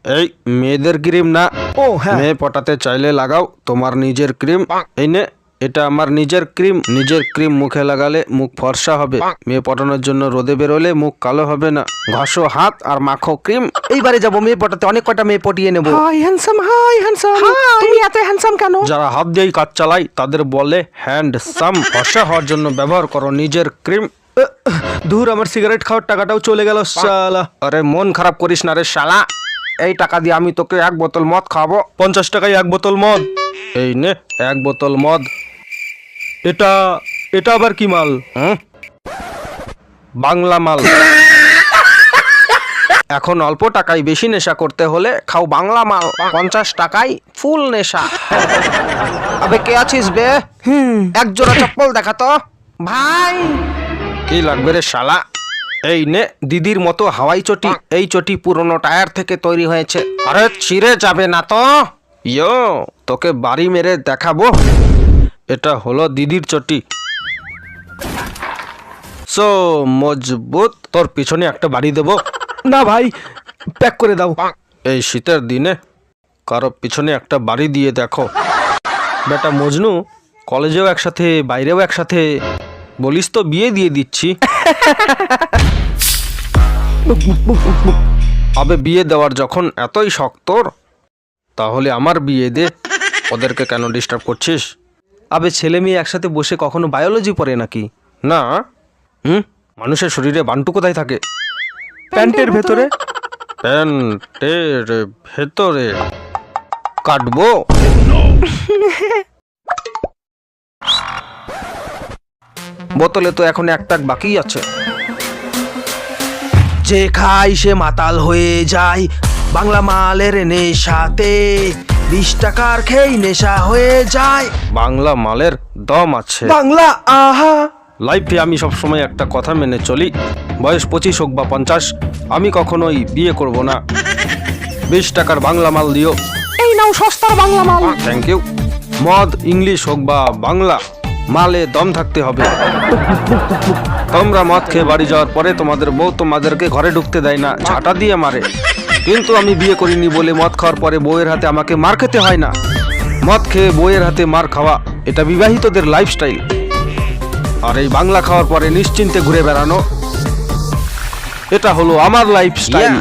এই মেয়েদের ক্রিম না। ও হ্যাঁ, মেয়ে পটাতে চাইলে লাগাও তোমার নিজের ক্রিম। এই নে, এটা আমার নিজের ক্রিম। নিজের ক্রিম মুখে লাগালে মুখ ফর্সা হবে। মেয়ে পটানোর জন্য রোদে বেরোলে মুখ কালো হবে না। ঘষো হাত আর মাখো ক্রিম। এইবারে যাবো মেয়ে পটাতে, অনেক কটা মেয়ে পটিয়ে নেবো। হাই হ্যান্ডসাম, হাই হ্যান্ডসাম, তুমি এত হ্যান্ডসাম কেন? যারা হাত দিয়েই কাজ চালায় তাদের বলে হ্যান্ডসাম। ফর্সা হওয়ার জন্য ব্যবহার করো নিজের ক্রিম। দূর, আমার সিগারেট খাওয়ার টাকাটাও চলে গেল শালা। আরে মন খারাপ করিস না রে শালা। এই টাকা দিয়ে আমি তোকে 1 বোতল মদ খাবো। 50 টাকায় 1 বোতল মদ। এই নে 1 বোতল মদ। এটা এটা আবার কি মাল? বাংলা মাল। এখন অল্প টাকায় বেশি নেশা করতে হলে খাও বাংলা মাল। 50 টাকায় ফুল নেশা। আবে কে আছিস বে? এক জোড়া চপ্পল দেখা তো ভাই। কি লাগবে রে শালা? এই নে দিদির মতো হাওয়াই চটি। এই চটি পুরনো টায়ার থেকে তৈরি হয়েছে। আরে ছিঁড়ে যাবে না তো? ইয়ো, তোকে বাড়ি মেরে দেখাবো। এটা হলো দিদির চটি। সো মজবুত। তোর পিছনে একটা বাড়ি দেবো। না ভাই, প্যাক করে দাও। এই শীতের দিনে কারো পিছনে একটা বাড়ি দিয়ে দেখো। বেটা মজনু, কলেজেও একসাথে বাইরেও একসাথে, বলিস তো বিয়ে দিয়ে দিচ্ছি। আবে বিয়ে দেওয়ার যখন এতই শখ তোর, তাহলে আমার বিয়ে দে। ওদেরকে কেন ডিস্টার্ব করছিস? আবে ছেলে মেয়ে একসাথে বসে কখনো বায়োলজি পড়ে নাকি? না। মানুষের শরীরে বান্টু কোথায় থাকে? প্যান্টের ভেতরে। প্যান্টের ভেতরে কাটবো। বোতলে তো এখন 1 টাক বাকি আছে। যে খায় সে মাতাল হয়ে যায় বাংলা মালের নেশাতে। 20 টাকার খেই নেশা হয়ে যায়। বাংলা মালের দম আছে। বাংলা আহা। লাইফে আমি সবসময় একটা কথা মেনে চলি, বয়স 25 হোক বা 50, আমি কখনোই বিয়ে করব না। 20 টাকার বাংলা মাল দিও। এই নাও সস্তার বাংলা মাল। Thank you. মদ ইংলিশ হোক বা বাংলা, মালে দম থাকতে হবে। তোমরা মদ খেয়ে বাড়ি যাওয়ার পরে তোমাদের বউ তোমাদেরকে ঘরে ঢুকতে দেয় না, ঝাঁটা দিয়ে মারে। কিন্তু আমি বিয়ে করিনি বলে মদ খাওয়ার পরে বউয়ের হাতে আমাকে মার খেতে হয় না। মদ খেয়ে বউয়ের হাতে মার খাওয়া এটা বিবাহিতদের লাইফস্টাইল। আর এই বাংলা খাওয়ার পরে নিশ্চিন্তে ঘুরে বেড়ানো, এটা হলো আমার লাইফস্টাইল।